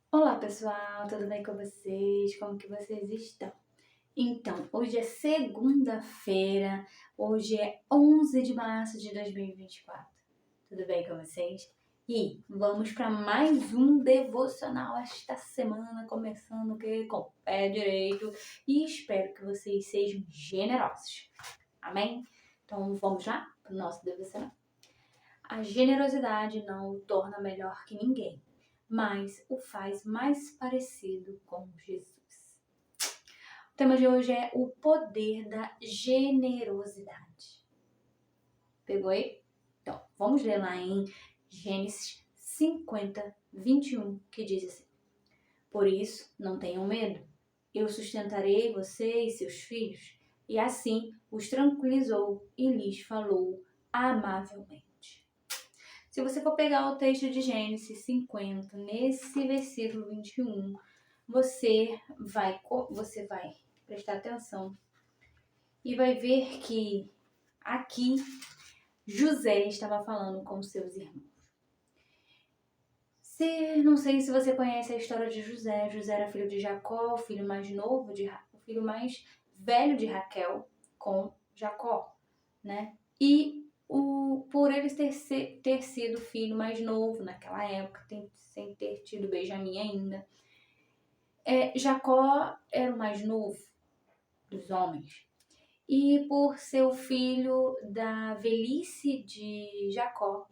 Olá pessoal, tudo bem com vocês? Como que vocês estão? Então, hoje é segunda-feira, hoje é 11 de março de 2024. Tudo bem com vocês? E vamos para mais um devocional esta semana, começando com o pé direito e espero que vocês sejam generosos. Amém? Então vamos lá para o nosso devocional. A generosidade não o torna melhor que ninguém, mas o faz mais parecido com Jesus. O tema de hoje é o poder da generosidade. Pegou aí? Então, vamos ler lá em Gênesis 50, 21, que diz assim: Por isso, não tenham medo. Eu sustentarei você e seus filhos. E assim os tranquilizou e lhes falou amavelmente. Se você for pegar o texto de Gênesis 50, nesse versículo 21, você vai prestar atenção e vai ver que aqui José estava falando com seus irmãos. Não sei se você conhece a história de José. José era filho de Jacó, o filho mais novo o filho mais velho de Raquel com Jacó, né? E por eles ter sido o filho mais novo naquela época, sem ter tido Benjamim ainda, Jacó era o mais novo dos homens. E por ser o filho da velhice de Jacó,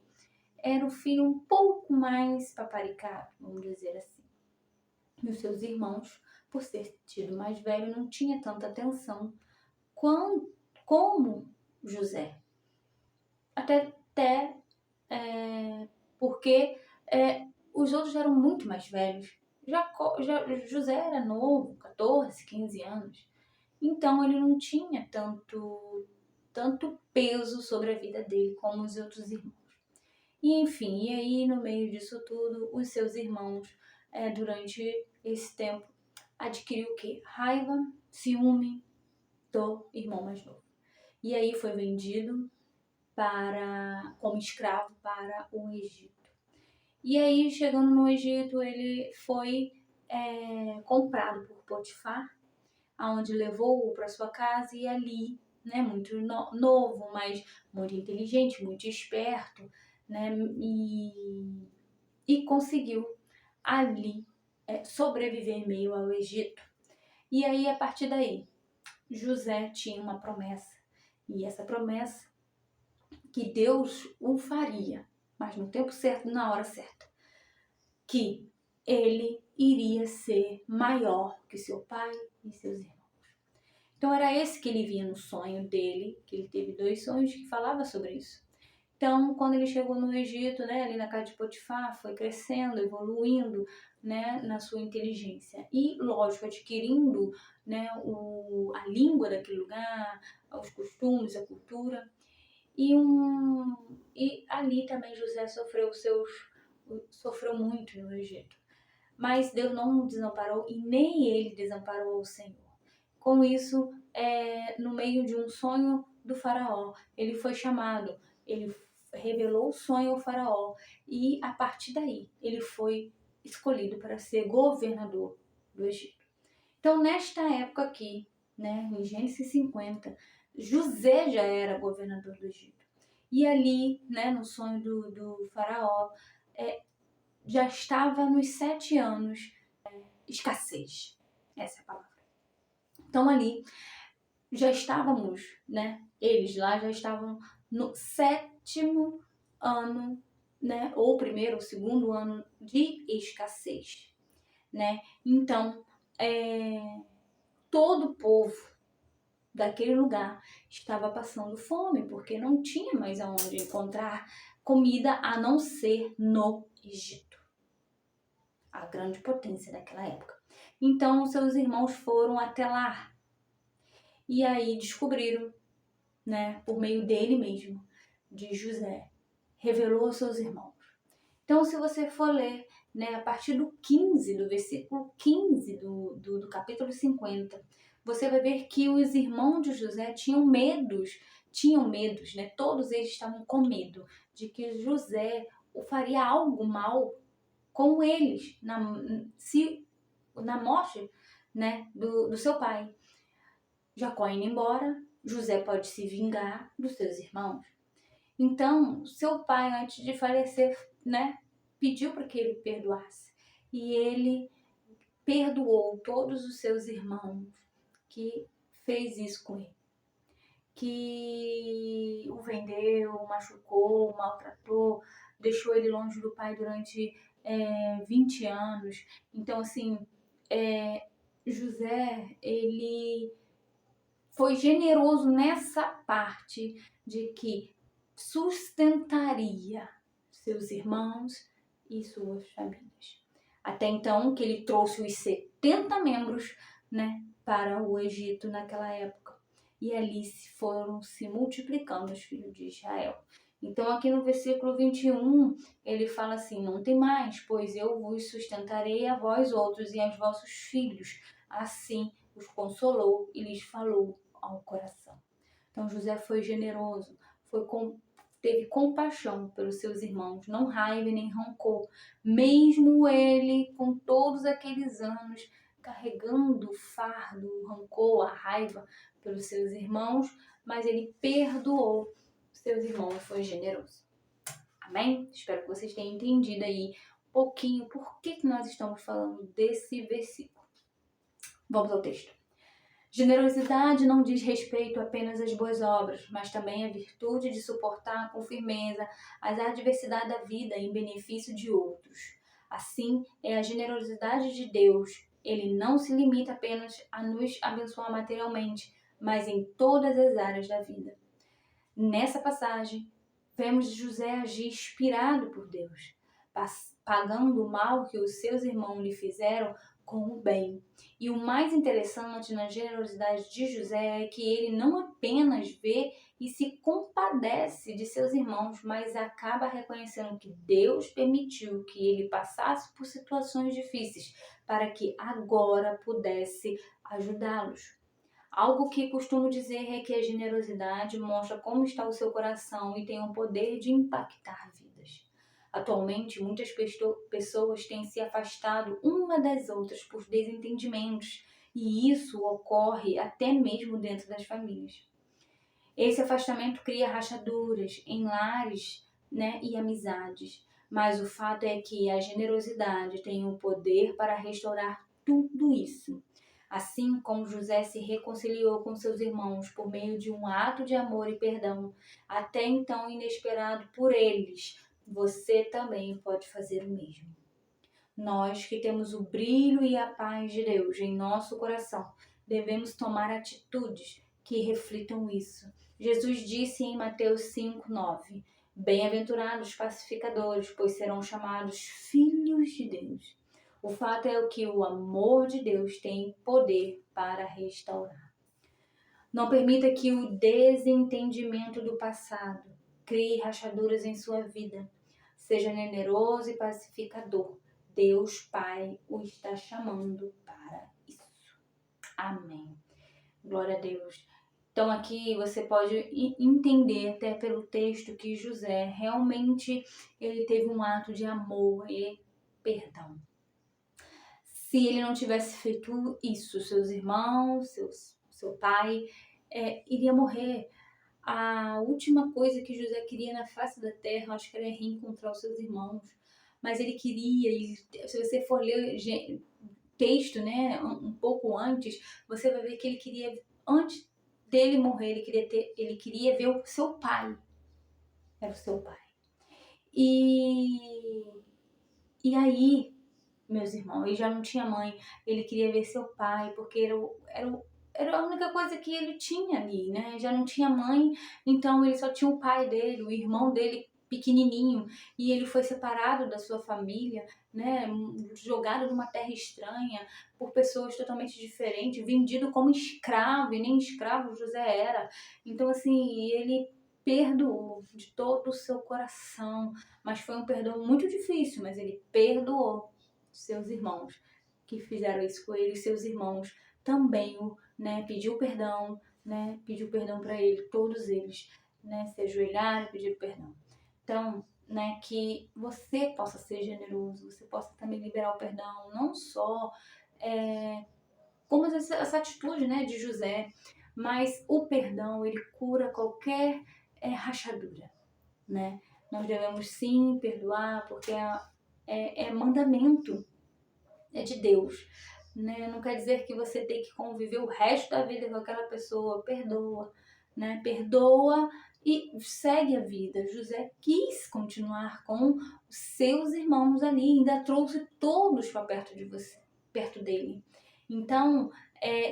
era o filho um pouco mais paparicado, vamos dizer assim. E os seus irmãos, por ser tido mais velho, não tinha tanta atenção como José. Até porque os outros eram muito mais velhos. José era novo, 14, 15 anos. Então ele não tinha tanto peso sobre a vida dele como os outros irmãos. E enfim, e aí no meio disso tudo, os seus irmãos, durante esse tempo, adquiriu o quê? Raiva, ciúme do irmão mais novo. E aí foi vendido como escravo para o Egito. E aí, chegando no Egito, ele foi comprado por Potifar, aonde levou-o para sua casa e ali, né, muito novo, mas muito inteligente, muito esperto, né, e conseguiu ali sobreviver em meio ao Egito. E aí, a partir daí, José tinha uma promessa, e essa promessa que Deus o faria, mas no tempo certo, na hora certa, que ele iria ser maior que seu pai e seus irmãos. Então era esse que ele via no sonho dele, que ele teve 2 sonhos que falavam sobre isso. Então, quando ele chegou no Egito, né, ali na casa de Potifar, foi crescendo, evoluindo, né, na sua inteligência e, lógico, adquirindo, né, a língua daquele lugar, os costumes, a cultura. E ali também José sofreu muito no Egito. Mas Deus não o desamparou e nem ele desamparou o Senhor. Com isso, no meio de um sonho do faraó, ele foi chamado, ele revelou o sonho ao faraó e a partir daí ele foi escolhido para ser governador do Egito. Então, nesta época aqui, né, em Gênesis 50, José já era governador do Egito. E ali, né, no sonho do faraó, já estava nos 7 anos, escassez. Essa é a palavra. Então, ali, já estávamos, né, eles lá já estavam no 7º ano, né, ou primeiro ou segundo ano de escassez, né? Então, todo o povo daquele lugar estava passando fome, porque não tinha mais aonde encontrar comida a não ser no Egito, a grande potência daquela época. Então, seus irmãos foram até lá e aí descobriram, né, por meio dele mesmo, de José, revelou aos seus irmãos. Então, se você for ler, né, a partir do versículo 15 do capítulo 50, você vai ver que os irmãos de José tinham medos, né? Todos eles estavam com medo de que José faria algo mal com eles na morte, né, do seu pai. Jacó indo embora, José pode se vingar dos seus irmãos. Então, seu pai, antes de falecer, né, pediu para que ele perdoasse. E ele perdoou todos os seus irmãos que fez isso com ele. Que o vendeu, machucou, maltratou, deixou ele longe do pai durante 20 anos. Então, assim, José, ele foi generoso nessa parte de que sustentaria seus irmãos e suas famílias. Até então que ele trouxe os 70 membros, né, para o Egito naquela época. E ali foram se multiplicando os filhos de Israel. Então aqui no versículo 21, ele fala assim: não tem mais, pois eu vos sustentarei a vós outros e aos vossos filhos. Assim os consolou e lhes falou ao coração. Então José foi generoso, teve compaixão pelos seus irmãos, não raiva nem rancor, mesmo ele com todos aqueles anos carregando o fardo, o rancor, a raiva pelos seus irmãos, mas ele perdoou seus irmãos, foi generoso. Amém? Espero que vocês tenham entendido aí um pouquinho por que nós estamos falando desse versículo. Vamos ao texto. Generosidade não diz respeito apenas às boas obras, mas também à virtude de suportar com firmeza as adversidades da vida em benefício de outros. Assim, é a generosidade de Deus. Ele não se limita apenas a nos abençoar materialmente, mas em todas as áreas da vida. Nessa passagem, vemos José agir inspirado por Deus, pagando o mal que os seus irmãos lhe fizeram com o bem. E o mais interessante na generosidade de José é que ele não apenas vê e se compadece de seus irmãos, mas acaba reconhecendo que Deus permitiu que ele passasse por situações difíceis para que agora pudesse ajudá-los. Algo que costumo dizer é que a generosidade mostra como está o seu coração e tem o poder de impactar vidas. Atualmente, muitas pessoas têm se afastado uma das outras por desentendimentos, e isso ocorre até mesmo dentro das famílias. Esse afastamento cria rachaduras em lares, né, e amizades, mas o fato é que a generosidade tem o poder para restaurar tudo isso. Assim como José se reconciliou com seus irmãos por meio de um ato de amor e perdão, até então inesperado por eles, você também pode fazer o mesmo. Nós que temos o brilho e a paz de Deus em nosso coração, devemos tomar atitudes que reflitam isso. Jesus disse em Mateus 5:9, bem-aventurados os pacificadores, pois serão chamados filhos de Deus. O fato é que o amor de Deus tem poder para restaurar. Não permita que o desentendimento do passado crie rachaduras em sua vida. Seja generoso e pacificador. Deus Pai o está chamando para isso. Amém. Glória a Deus. Então aqui você pode entender até pelo texto que José realmente ele teve um ato de amor e perdão. Se ele não tivesse feito isso, seus irmãos, seu pai, iria morrer. A última coisa que José queria na face da terra, acho que era reencontrar os seus irmãos. Mas ele queria, se você for ler texto, né, um pouco antes, você vai ver que ele queria, antes dele morrer, ele queria ver o seu pai. Era o seu pai. E aí, meus irmãos, ele já não tinha mãe, ele queria ver seu pai, porque era a única coisa que ele tinha ali, né? Já não tinha mãe, então ele só tinha o pai dele, o irmão dele pequenininho, e ele foi separado da sua família, né? Jogado numa terra estranha, por pessoas totalmente diferentes, vendido como escravo, e nem escravo José era. Então, assim, ele perdoou de todo o seu coração, mas foi um perdão muito difícil, mas ele perdoou seus irmãos que fizeram isso com ele, e seus irmãos também, né, pediu perdão para ele, todos eles, né, se ajoelharam e pediram perdão. Então, né, que você possa ser generoso, você possa também liberar o perdão, não só como essa atitude, né, de José, mas o perdão, ele cura qualquer rachadura, né? Nós devemos sim perdoar, porque é mandamento, é de Deus, né? Não quer dizer que você tem que conviver o resto da vida com aquela pessoa. Perdoa, né? Perdoa e segue a vida. José quis continuar com os seus irmãos ali, ainda trouxe todos para perto de você, perto dele. Então,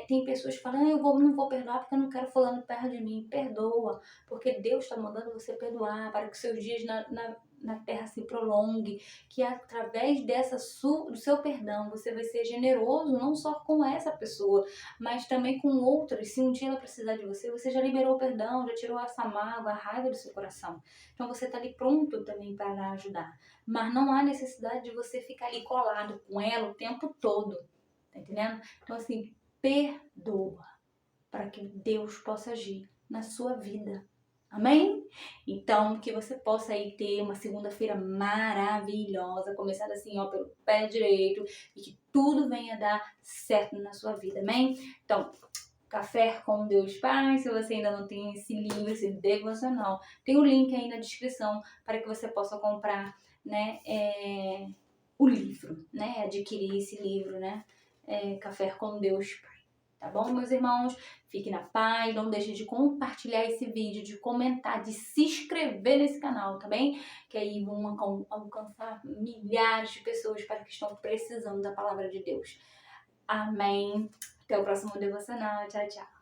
tem pessoas que falam, não vou perdoar porque eu não quero fulano perto de mim. Perdoa, porque Deus está mandando você perdoar para que seus dias na terra se prolongue, que através do seu perdão você vai ser generoso não só com essa pessoa, mas também com outras. Se um dia ela precisar de você, você já liberou o perdão, já tirou essa mágoa, a raiva do seu coração. Então você está ali pronto também para ajudar. Mas não há necessidade de você ficar ali colado com ela o tempo todo, tá entendendo? Então assim, perdoa para que Deus possa agir na sua vida. Amém? Então, que você possa aí ter uma segunda-feira maravilhosa, começar assim, ó, pelo pé direito, e que tudo venha dar certo na sua vida, amém? Então, Café com Deus Pai, se você ainda não tem esse livro, esse devocional, tem o link aí na descrição para que você possa comprar, né, o livro, né, adquirir esse livro, né, Café com Deus Pai. Tá bom, meus irmãos? Fique na paz, não deixe de compartilhar esse vídeo, de comentar, de se inscrever nesse canal, tá bem? Que aí vão alcançar milhares de pessoas para que estão precisando da palavra de Deus. Amém. Até o próximo devocional. Tchau, tchau.